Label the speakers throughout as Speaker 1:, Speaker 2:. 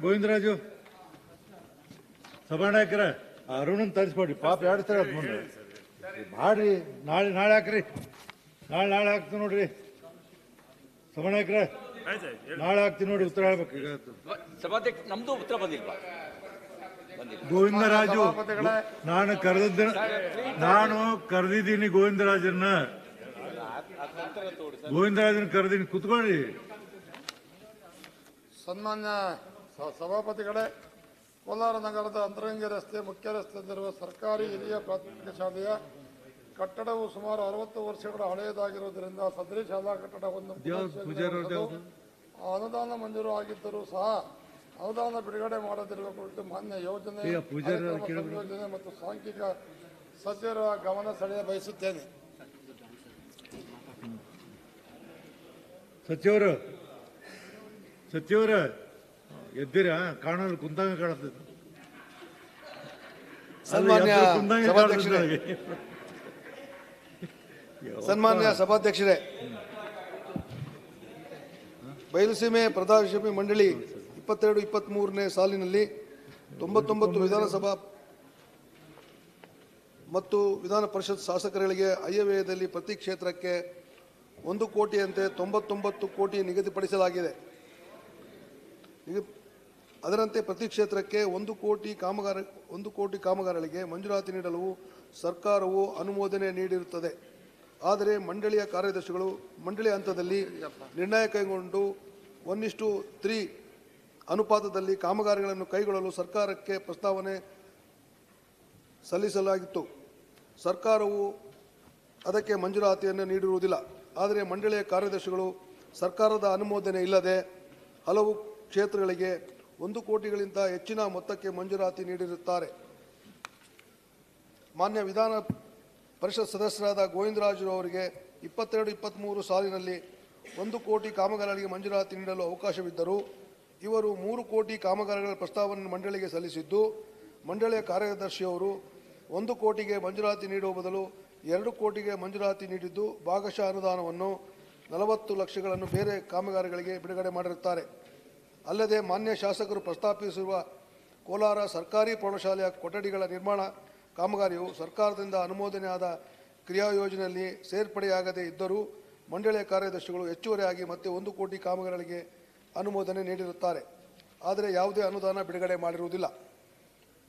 Speaker 1: ಗೋವಿಂದರಾಜು ಸಭಾನಾಯಕರ ಅರುಣನ್ ತರಿಸ್ಕೊಡಿ ಪಾಪ ಎರಡು ಸಲ ಅದು ಮುಂದೆ ಮಾಡ್ರಿ. ನಾಳೆ ಹಾಕ್ರಿ. ನಾಳೆ ಹಾಕ್ತೀವಿ ನೋಡ್ರಿ ಸಭಾನಾಯಕರ, ನಾಳೆ ಹಾಕ್ತೀವಿ ನೋಡಿ. ಉತ್ತರ ಹೇಳ್ಬೇಕು. ಈಗ
Speaker 2: ಸಭಾಧ್ಯಕ್ಷ ನಮ್ದು ಉತ್ತರ ಬಂದಿಲ್ವಾ?
Speaker 1: ಗೋವಿಂದರಾಜು ನಾನು ಕರೆದಿದ್ದೀನಿ ಗೋವಿಂದರಾಜನ್ನ ಕರೆದಿದ್ದೀನಿ. ಕುತ್ಕೊಳ್ಳಿ.
Speaker 3: ಸನ್ಮಾನ್ಯ ಸಭಾಪತಿಗಳೇ, ಕೋಲಾರ ನಗರದ ಅಂತರಂಗ ರಸ್ತೆ ಮುಖ್ಯ ರಸ್ತೆಯಲ್ಲಿರುವ ಸರ್ಕಾರಿ ಹಿರಿಯ ಪ್ರಾಥಮಿಕ ಶಾಲೆಯ ಕಟ್ಟಡವು ಸುಮಾರು 60 ವರ್ಷಗಳ ಹಳೆಯದಾಗಿರುವುದರಿಂದ ಸದರಿ ಶಾಲಾ ಕಟ್ಟಡವನ್ನು ಅನುದಾನ ಮಂಜೂರು ಆಗಿದ್ದರೂ ಸಹ ಅನುದಾನ ಬಿಡುಗಡೆ ಮಾಡದಿರುವ ಕುರಿತು ಮಾನ್ಯ ಯೋಜನೆ ಯೋಜನೆ ಮತ್ತು ಸಾಂಖ್ಯಿಕ ಸಚಿವರ ಗಮನ ಸೆಳೆಯ ಬಯಸುತ್ತೇನೆ.
Speaker 1: ಸಚಿವರ ಎದ್ದೀರಾ? ಕಾಣಲು ಕುಂತಂಗ ಕಾಣುತ್ತದೆ.
Speaker 4: ಸನ್ಮಾನ್ಯ ಸಭಾಧ್ಯಕ್ಷರೇ, ಬಯಲುಸೀಮೆ ಪ್ರಜಾಶಕ್ತಿ ಮಂಡಳಿ 22-23ನೇ ಸಾಲಿನಲ್ಲಿ 99 ವಿಧಾನಸಭಾ ಮತ್ತು ವಿಧಾನ ಪರಿಷತ್ ಶಾಸಕರುಗಳಿಗೆ ಆಯವ್ಯಯದಲ್ಲಿ ಪ್ರತಿ ಕ್ಷೇತ್ರಕ್ಕೆ 1 ಕೋಟಿಯಂತೆ 99 ಕೋಟಿ ನಿಗದಿಪಡಿಸಲಾಗಿದೆ. ಅದರಂತೆ ಪ್ರತಿ ಕ್ಷೇತ್ರಕ್ಕೆ 1 ಕೋಟಿ ಕಾಮಗಾರಿಗಳಿಗೆ ಮಂಜೂರಾತಿ ನೀಡಲು ಸರ್ಕಾರವು ಅನುಮೋದನೆ ನೀಡಿರುತ್ತದೆ. ಆದರೆ ಮಂಡಳಿಯ ಕಾರ್ಯದರ್ಶಿಗಳು ಮಂಡಳಿ ಹಂತದಲ್ಲಿ ನಿರ್ಣಯ ಕೈಗೊಂಡು 1:3 ಅನುಪಾತದಲ್ಲಿ ಕಾಮಗಾರಿಗಳನ್ನು ಕೈಗೊಳ್ಳಲು ಸರ್ಕಾರಕ್ಕೆ ಪ್ರಸ್ತಾವನೆ ಸಲ್ಲಿಸಲಾಗಿತ್ತು. ಸರ್ಕಾರವು ಅದಕ್ಕೆ ಮಂಜೂರಾತಿಯನ್ನು ನೀಡಿರುವುದಿಲ್ಲ. ಆದರೆ ಮಂಡಳಿಯ ಕಾರ್ಯದರ್ಶಿಗಳು ಸರ್ಕಾರದ ಅನುಮೋದನೆ ಇಲ್ಲದೆ ಹಲವು ಕ್ಷೇತ್ರಗಳಿಗೆ 1 ಕೋಟಿಗಳಿಗಿಂತ ಹೆಚ್ಚಿನ ಮೊತ್ತಕ್ಕೆ ಮಂಜೂರಾತಿ ನೀಡಿರುತ್ತಾರೆ. ಮಾನ್ಯ ವಿಧಾನ ಪರಿಷತ್ ಸದಸ್ಯರಾದ ಗೋವಿಂದರಾಜು ಅವರಿಗೆ 22-23 ಸಾಲಿನಲ್ಲಿ 1 ಕೋಟಿ ಕಾಮಗಾರಿಗಳಿಗೆ ಮಂಜೂರಾತಿ ನೀಡಲು ಅವಕಾಶವಿದ್ದರೂ ಇವರು 3 ಕೋಟಿ ಕಾಮಗಾರಿಗಳ ಪ್ರಸ್ತಾವನೆಯನ್ನು ಮಂಡಳಿಗೆ ಸಲ್ಲಿಸಿದ್ದು, ಮಂಡಳಿಯ ಕಾರ್ಯದರ್ಶಿಯವರು 1 ಕೋಟಿಗೆ ಮಂಜೂರಾತಿ ನೀಡುವ ಬದಲು 2 ಕೋಟಿಗೆ ಮಂಜೂರಾತಿ ನೀಡಿದ್ದು, ಭಾಗಶಃ ಅನುದಾನವನ್ನು 40 ಲಕ್ಷಗಳನ್ನು ಬೇರೆ ಕಾಮಗಾರಿಗಳಿಗೆ ಬಿಡುಗಡೆ ಮಾಡಿರುತ್ತಾರೆ. ಅಲ್ಲದೆ ಮಾನ್ಯ ಶಾಸಕರು ಪ್ರಸ್ತಾಪಿಸಿರುವ ಕೋಲಾರ ಸರ್ಕಾರಿ ಪ್ರೌಢಶಾಲೆಯ ಕೊಠಡಿಗಳ ನಿರ್ಮಾಣ ಕಾಮಗಾರಿಯು ಸರ್ಕಾರದಿಂದ ಅನುಮೋದನೆಯಾದ ಕ್ರಿಯಾ ಯೋಜನೆಯಲ್ಲಿ ಸೇರ್ಪಡೆಯಾಗದೇ ಇದ್ದರೂ ಮಂಡಳಿಯ ಕಾರ್ಯದರ್ಶಿಗಳು ಹೆಚ್ಚುವರಿಯಾಗಿ ಮತ್ತೆ 1 ಕೋಟಿ ಕಾಮಗಾರಿಗಳಿಗೆ ಅನುಮೋದನೆ ನೀಡಿರುತ್ತಾರೆ. ಆದರೆ ಯಾವುದೇ ಅನುದಾನ ಬಿಡುಗಡೆ ಮಾಡಿರುವುದಿಲ್ಲ.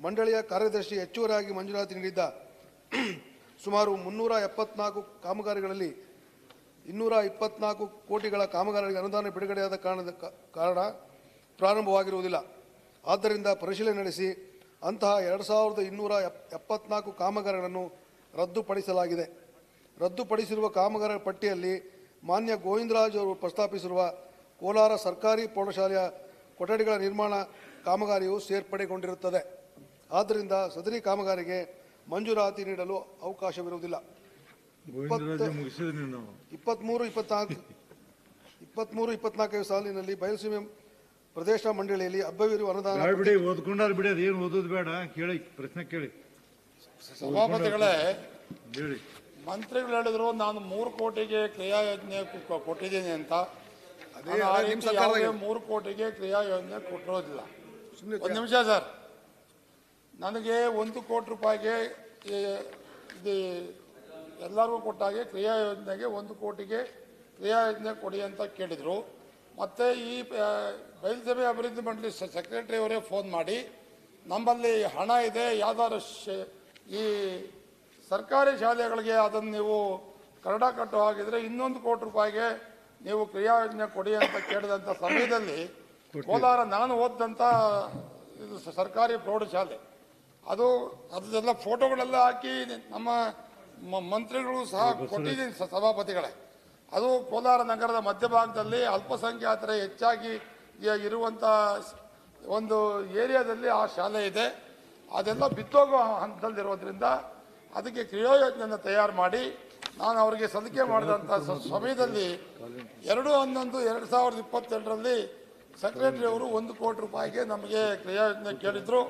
Speaker 4: ಮಂಡಳಿಯ ಕಾರ್ಯದರ್ಶಿ ಹೆಚ್ಚುವರಿಯಾಗಿ ಮಂಜೂರಾತಿ ನೀಡಿದ್ದ ಸುಮಾರು 374 ಕಾಮಗಾರಿಗಳಲ್ಲಿ 224 ಕೋಟಿಗಳ ಕಾಮಗಾರಿಗೆ ಅನುದಾನ ಬಿಡುಗಡೆಯಾದ ಕಾರಣ ಪ್ರಾರಂಭವಾಗಿರುವುದಿಲ್ಲ. ಆದ್ದರಿಂದ ಪರಿಶೀಲನೆ ನಡೆಸಿ ಅಂತಹ 2274 ಕಾಮಗಾರಿಗಳನ್ನು ರದ್ದುಪಡಿಸಲಾಗಿದೆ. ರದ್ದುಪಡಿಸಿರುವ ಕಾಮಗಾರಿಗಳ ಪಟ್ಟಿಯಲ್ಲಿ ಮಾನ್ಯ ಗೋವಿಂದರಾಜು ಅವರು ಪ್ರಸ್ತಾಪಿಸಿರುವ ಕೋಲಾರ ಸರ್ಕಾರಿ ಪ್ರೌಢಶಾಲೆಯ ಕೊಠಡಿಗಳ ನಿರ್ಮಾಣ ಕಾಮಗಾರಿಯು ಸೇರ್ಪಡೆಗೊಂಡಿರುತ್ತದೆ. ಆದ್ದರಿಂದ ಸದರಿ ಕಾಮಗಾರಿಗೆ ಮಂಜೂರಾತಿ ನೀಡಲು ಅವಕಾಶವಿರುವುದಿಲ್ಲ. 23-24 ಸಾಲಿನಲ್ಲಿ ಬಯಲುಸೀಮೆ ಪ್ರದೇಶ ಮಂಡಳಿಯಲ್ಲಿ ಅಬ್ಬವಿರುವ ಅನುದಾನ
Speaker 1: ಬಿಡಿ. ಏನು ಓದೋದು ಬೇಡ, ಕೇಳಿ ಪ್ರಶ್ನೆ ಕೇಳಿ.
Speaker 3: ಸಭಾಪತಿಗಳೇ, ಮಂತ್ರಿಗಳು ಹೇಳಿದ್ರು ನಾನು 3 ಕೋಟಿಗೆ ಕ್ರಿಯಾ ಯೋಜನೆ ಕೊಟ್ಟಿದ್ದೀನಿ ಅಂತ. 3 ಕೋಟಿಗೆ ಕ್ರಿಯಾ ಯೋಜನೆ ಕೊಟ್ಟಿರೋದಿಲ್ಲ. 1 ನಿಮಿಷ ಸರ್. ನನಗೆ 1 ಕೋಟಿ ರೂಪಾಯಿಗೆ ಇದು ಎಲ್ಲರಿಗೂ ಕೊಟ್ಟಾಗೆ ಕ್ರಿಯಾ ಯೋಜನೆಗೆ 1 ಕೋಟಿಗೆ ಕ್ರಿಯಾ ಯೋಜನೆ ಕೊಡಿ ಅಂತ ಕೇಳಿದರು. ಮತ್ತು ಈ ಬಯಲುಸೀಮೆ ಅಭಿವೃದ್ಧಿ ಮಂಡಳಿ ಸೆಕ್ರೆಟರಿ ಅವರೇ ಫೋನ್ ಮಾಡಿ ನಮ್ಮಲ್ಲಿ ಹಣ ಇದೆ, ಯಾವ್ದಾದ್ರು ಈ ಸರ್ಕಾರಿ ಶಾಲೆಗಳಿಗೆ ಅದನ್ನು ನೀವು ಕರಡ ಕಟ್ಟೋ ಹಾಗಿದ್ರೆ 1 ಕೋಟಿ ರೂಪಾಯಿಗೆ ನೀವು ಕ್ರಿಯಾ ಯೋಜನೆ ಕೊಡಿ ಅಂತ ಕೇಳಿದಂಥ ಸಮಯದಲ್ಲಿ ಕೋಲಾರ ನಾನು ಓದಿದಂಥ ಇದು ಸರ್ಕಾರಿ ಪ್ರೌಢಶಾಲೆ ಅದೆಲ್ಲ ಫೋಟೋಗಳೆಲ್ಲ ಹಾಕಿ ನಮ್ಮ ಮಂತ್ರಿಗಳು ಸಹ ಕೊಟ್ಟಿದ್ದೀನಿ ಸಭಾಪತಿಗಳೇ. ಅದು ಕೋಲಾರ ನಗರದ ಮಧ್ಯಭಾಗದಲ್ಲಿ ಅಲ್ಪಸಂಖ್ಯಾತರೇ ಹೆಚ್ಚಾಗಿ ಇರುವಂಥ ಒಂದು ಏರಿಯಾದಲ್ಲಿ ಆ ಶಾಲೆ ಇದೆ. ಅದೆಲ್ಲ ಬಿತ್ತೋಗೋ ಹಂತದಲ್ಲಿರೋದ್ರಿಂದ ಅದಕ್ಕೆ ಕ್ರಿಯಾ ಯೋಜನೆಯನ್ನು ತಯಾರು ಮಾಡಿ ನಾನು ಅವರಿಗೆ ಸಲ್ಲಿಕೆ ಮಾಡಿದಂಥ ಸಮಯದಲ್ಲಿ 2/11/2022ರಲ್ಲಿ ಸೆಕ್ರೆಟರಿ ಅವರು 1 ಕೋಟಿ ರೂಪಾಯಿಗೆ ನಮಗೆ ಕ್ರಿಯಾ ಯೋಜನೆ ಕೇಳಿದರು.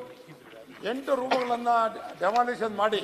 Speaker 3: 8 ರೂಮ್ಗಳನ್ನು ಡೆಮಾಲಿಷನ್ ಮಾಡಿ